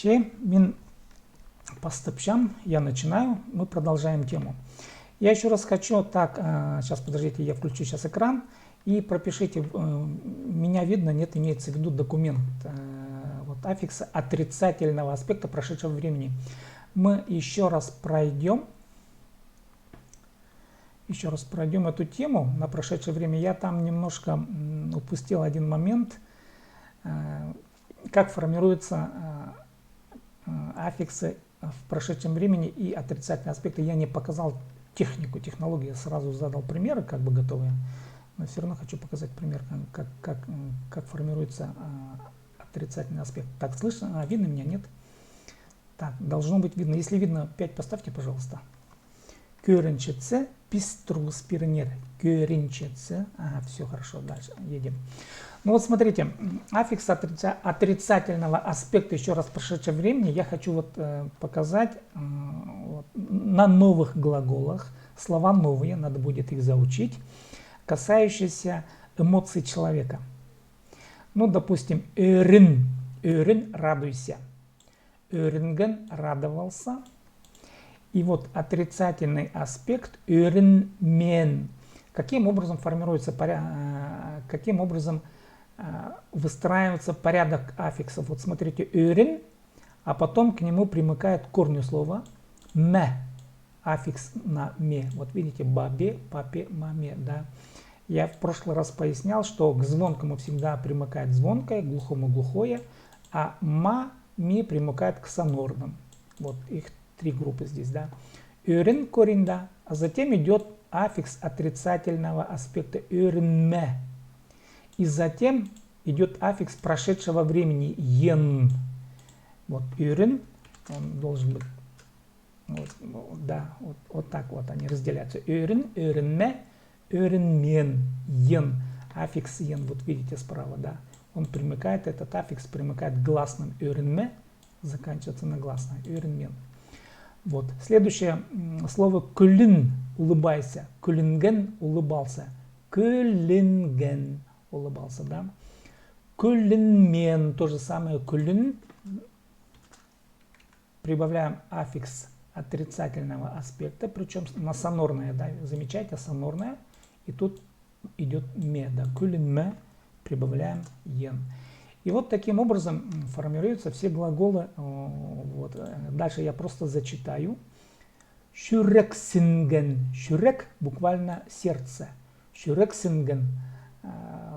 Min поступщам, я начинаю, мы продолжаем тему. Я еще раз хочу, так, сейчас подождите, я включу сейчас экран и пропишите, меня видно, нет, имеется в виду документ, вот аффикса отрицательного аспекта прошедшего времени. Мы еще раз пройдем эту тему на прошедшее время. Я там немножко упустил один момент, как формируются аффиксы в прошедшем времени и отрицательные аспекты. Я не показал технику, технологию, я сразу задал примеры, как бы готовые, но все равно хочу показать пример, как формируется отрицательный аспект. Так, слышно? Видно меня? Нет? Так, должно быть видно. Если видно, 5 поставьте, пожалуйста. Görünçetse пиструс пирнер. Görünçetse. Ага, все хорошо, дальше едем. Ну вот смотрите, аффикс отрицательного аспекта, еще раз прошедшее времени, я хочу вот показать вот, на новых глаголах. Слова новые, надо будет их заучить, касающиеся эмоций человека. Ну, допустим, örün, радуйся. Örüngen, радовался. И вот отрицательный аспект örünmen. Каким образом формируется, каким образом выстраивается порядок аффиксов? Вот смотрите, örün, а потом к нему примыкает корню слова me, аффикс на me. Вот видите, бабе, папе, маме, да. Я в прошлый раз пояснял, что к звонкому всегда примыкает звонкое, к глухому глухое, а ми примыкает к сонорным. Вот их 3 группы здесь, да. Örün корень, да, а затем идет аффикс отрицательного аспекта örünme. И затем идет аффикс прошедшего времени ен. Вот örün, он должен быть, вот, да, вот так вот они разделяются. Örün, örünme, örünmen, ен. Аффикс ен, вот видите справа, да. Он примыкает, этот аффикс примыкает к гласным örünme, заканчивается на гласное örünmen. Вот. Следующее слово күлін, улыбайся. Күлінген, улыбался. Күлінген, улыбался, да. Күлінмен, то же самое күлін. Прибавляем аффикс отрицательного аспекта, причем на сонорное, да. Замечайте, сонорное. И тут идет ме, да. Күлінме, прибавляем ен. И вот таким образом формируются все глаголы. Вот. Дальше я просто зачитаю. Шюрексинген. Шюрек буквально сердце. Шюрексинген.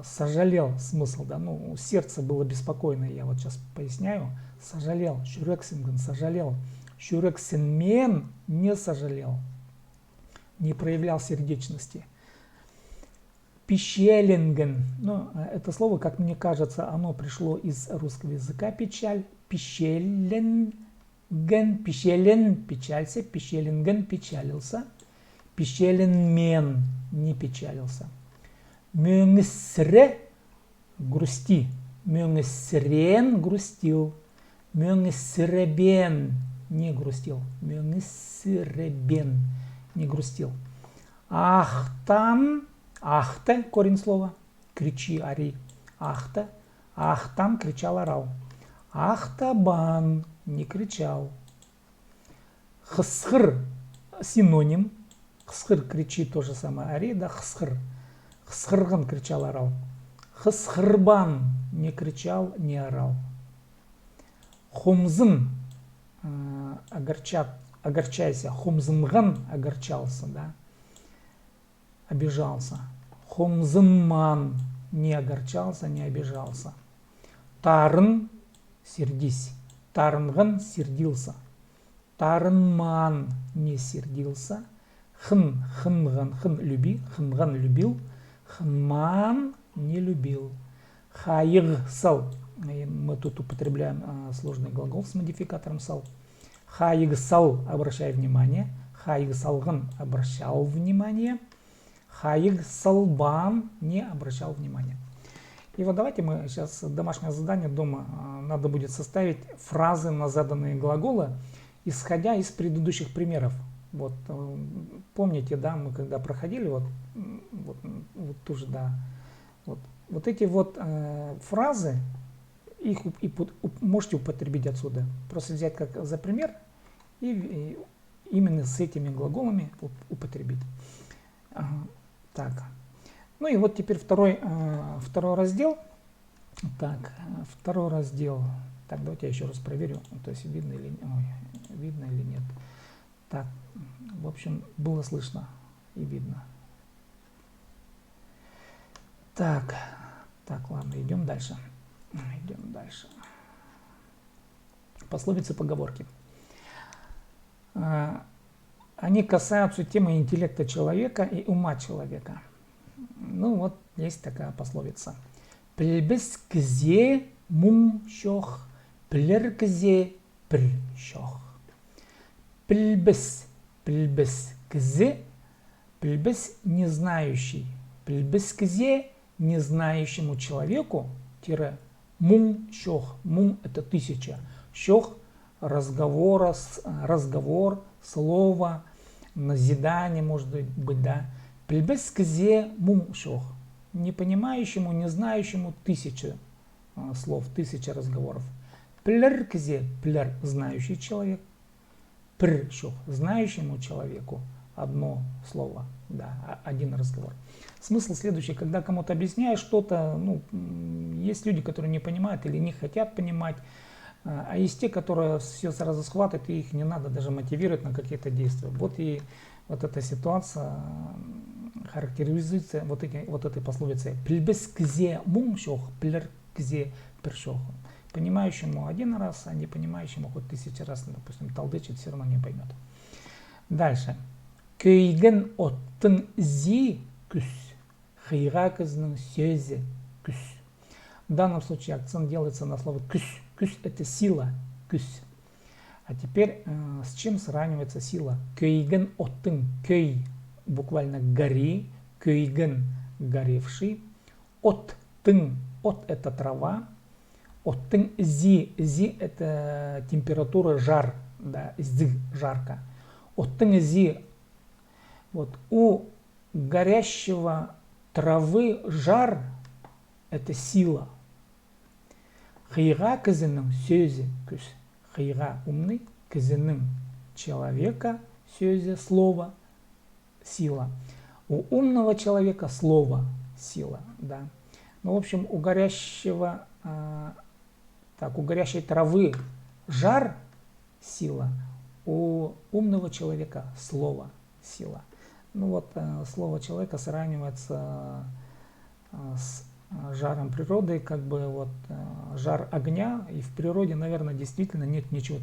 Сожалел, смысл, да. Ну, сердце было беспокойное, я вот сейчас поясняю. Сожалел. Шюрексинген, сожалел. Шюрексинмен не сожалел. Не проявлял сердечности. Пищелинген. Ну, это слово, как мне кажется, оно пришло из русского языка. Печаль. Пищелинген. Пищелин. Печалься. Пищелинген. Печалился. Пищелинмен. Не печалился. Мюнгсре. Грусти. Мюнгсрен. Грустил. Мюнгсребен. Не грустил. Мюнгсребен. Не грустил. Ахтан. Ахте, корень слова, кричи, ори. Ахте, ахтан, кричал, орал. Ахтабан, не кричал. Хсхр, синоним. Хсхр, кричи, то же самое, ори, да, хсхр. Хсхрган, кричал, орал. Хсхрбан, не кричал, не орал. Хумзын, огорчайся. Хумзынган, огорчался, да. Обижался. Хомзынман, не огорчался, не обижался. Тарын, сердись. Тарынган, сердился. Тарынман, не сердился. Хынган, люби. Хынган, любил. Хынман, не любил. Хаигсал, мы тут употребляем сложный глагол с модификатором сал. Хаигсал, обращай внимание. Хаигсалган, обращал внимание. Хаиг салбан, не обращал внимания. И вот давайте мы сейчас домашнее задание дома надо будет составить фразы на заданные глаголы, исходя из предыдущих примеров. Вот помните, да, мы когда проходили вот тоже, да, вот эти вот фразы их можете употребить отсюда. Просто взять как за пример и именно с этими глаголами употребить. Так. Ну и вот теперь второй раздел. Так, второй раздел. Так, давайте я еще раз проверю, то есть видно или нет. Так, в общем, было слышно и видно. Так, ладно, идем дальше. Пословицы, поговорки. Они касаются темы интеллекта человека и ума человека. Ну вот, есть такая пословица. Плебес кзе мум щох, плер кзе пр щох. Плебес кзе, плебес не знающий. Плебес кзе не знающему человеку, тире, мум щох. Мум это 1000. Щох разговор, слово, назидание, может быть, да. Плебес кзе мум щох. Не понимающему, не знающему 1000 слов, 1000 разговоров. Плер кзе, плер, знающий человек. Пр щох, знающему человеку одно слово, да, один разговор. Смысл следующий, когда кому-то объясняешь что-то, ну, есть люди, которые не понимают или не хотят понимать, а есть те, которые все сразу схватывают, и их не надо даже мотивировать на какие-то действия. Вот и вот эта ситуация характеризуется вот этой пословицей. Плебес кзе мум щох, плер кзе пр щох. Понимающему один раз, а не понимающему хоть 1000 раз, допустим, толдычит, все равно не поймет. Дальше. Көйген оттын зи күс, хыйга кызның сөзі күс. В данном случае акцент делается на слово күс. Күс это сила, күс. А теперь с чем сравнивается сила? Көйген оттын, көй буквально гори, көйген горевший, оттын, от это трава, оттын зи, зи это температура, жар, да, зы, жарко. Оттын зи, вот у горящего травы жар это сила. Хыйга кызының сөзі күс. Хыйга умный, кызының человека сөзі слово сила. У умного человека слово сила, да. Ну, в общем, у горящей травы жар сила, у умного человека слово сила. Ну вот, слово человека сравнивается с жаром природы, как бы вот жар огня, и в природе, наверное, действительно нет ничего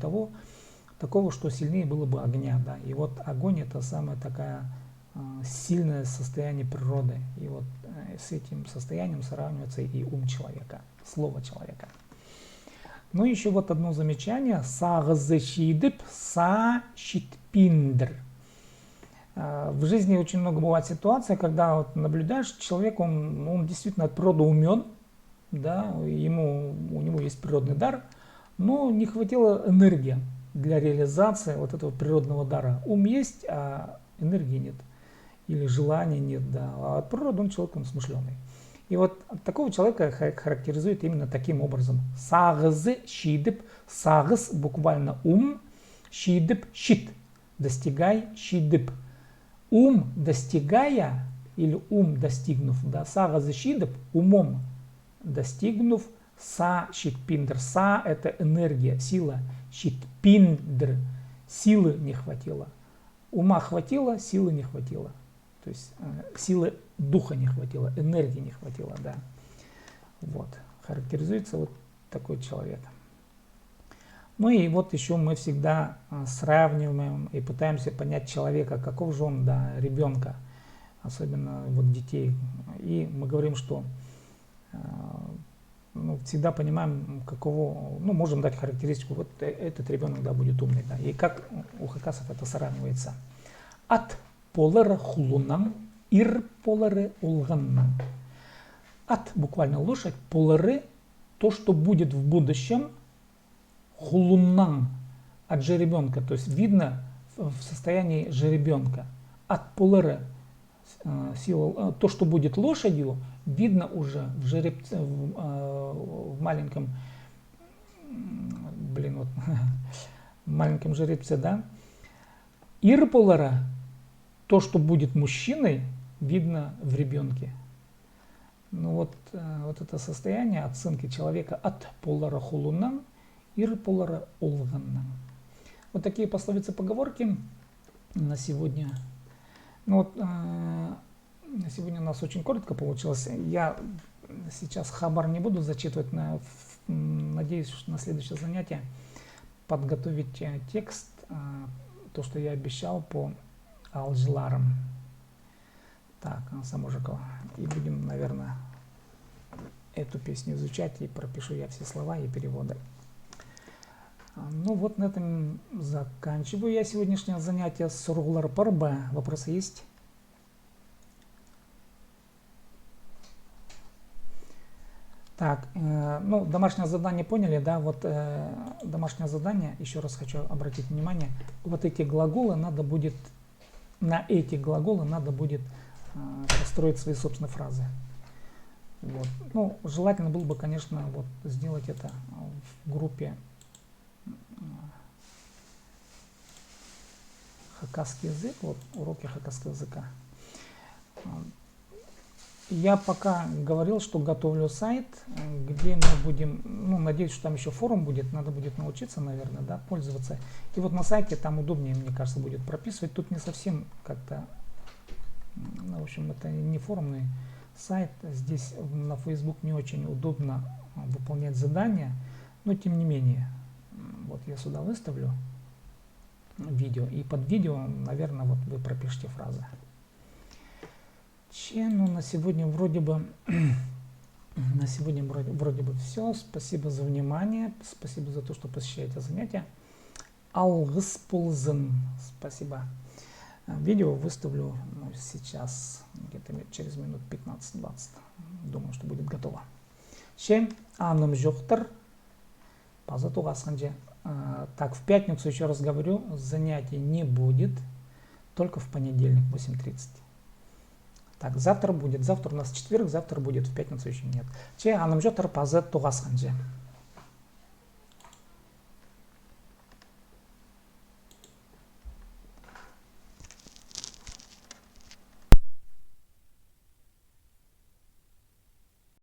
такого, что сильнее было бы огня, да. И вот огонь это самое такое сильное состояние природы, и вот с этим состоянием сравнивается и ум человека, слово человека. Ну еще вот одно замечание: сағызы шидып, са щитпиндр. В жизни очень много бывает ситуаций, когда вот наблюдаешь человека, он действительно от природы умен, да, у него есть природный дар, но не хватило энергии для реализации вот этого природного дара. Ум есть, а энергии нет, или желания нет, да, а от природы он смышленый. И вот такого человека характеризует именно таким образом. Сағызы шидып, сағыз буквально ум, шидып щит, достигай, шидып. Ум достигая, или ум достигнув, да, сағызы шидып, умом достигнув, са щитпиндр. Са это энергия, сила, щитпиндр, силы не хватило. Ума хватило, силы не хватило. То есть силы духа не хватило, энергии не хватило, да. Вот, характеризуется вот такой человек. Ну и вот еще мы всегда сравниваем и пытаемся понять человека, каков же он, да, ребенка, особенно вот детей. И мы говорим, что всегда понимаем, каково, можем дать характеристику, вот этот ребенок, да, будет умный, да. И как у хакасов это сравнивается. От полары хулунам, ир полары улганнам. От буквально лошадь, полары то, что будет в будущем, хулуннам от жеребенка, то есть видно в состоянии жеребенка. От полары сила, то, что будет лошадью, видно уже в маленьком маленьком жеребце, да? Ирполара, то, что будет мужчиной, видно в ребенке. Ну вот это состояние оценки человека от полара хулунан, ирполара олганнан. Вот такие пословицы, поговорки на сегодня. Ну вот, на сегодня у нас очень коротко получилось. Я сейчас хабар не буду зачитывать, надеюсь, что на следующее занятие подготовить текст, то, что я обещал по алжларам. Так, Самужикова. И будем, наверное, эту песню изучать, и пропишу я все слова и переводы. Ну вот на этом заканчиваю я сегодняшнее занятие с Сургулар Парбе. Вопросы есть? Так, ну, домашнее задание поняли, да? Вот домашнее задание, еще раз хочу обратить внимание, вот эти глаголы надо будет, на эти глаголы надо будет построить свои собственные фразы. Вот. Ну, желательно было бы, конечно, вот сделать это в группе хакасский язык, вот уроки хакасского языка. Я пока говорил, что готовлю сайт, где мы будем, ну, надеюсь, что там еще форум будет, надо будет научиться, наверное, да, пользоваться. И вот на сайте там удобнее, мне кажется, будет прописывать. Тут не совсем как-то, ну, в общем, это не форумный сайт. Здесь на Facebook не очень удобно выполнять задания, но тем не менее, вот я сюда выставлю видео, и под видео, наверное, вот вы пропишите фразы. Ну, на сегодня вроде бы все. Спасибо за внимание, спасибо за то, что посещаете занятия. Алгысползен, спасибо. Видео выставлю, ну, сейчас, где-то через минут 15-20. Думаю, что будет готово. Аным жоқтар. Так, в пятницу, еще раз говорю, занятий не будет, только в понедельник в 8:30. Так, завтра будет, завтра у нас четверг, завтра будет, в пятницу еще нет. Аным жоқтар пазы туғасқанже.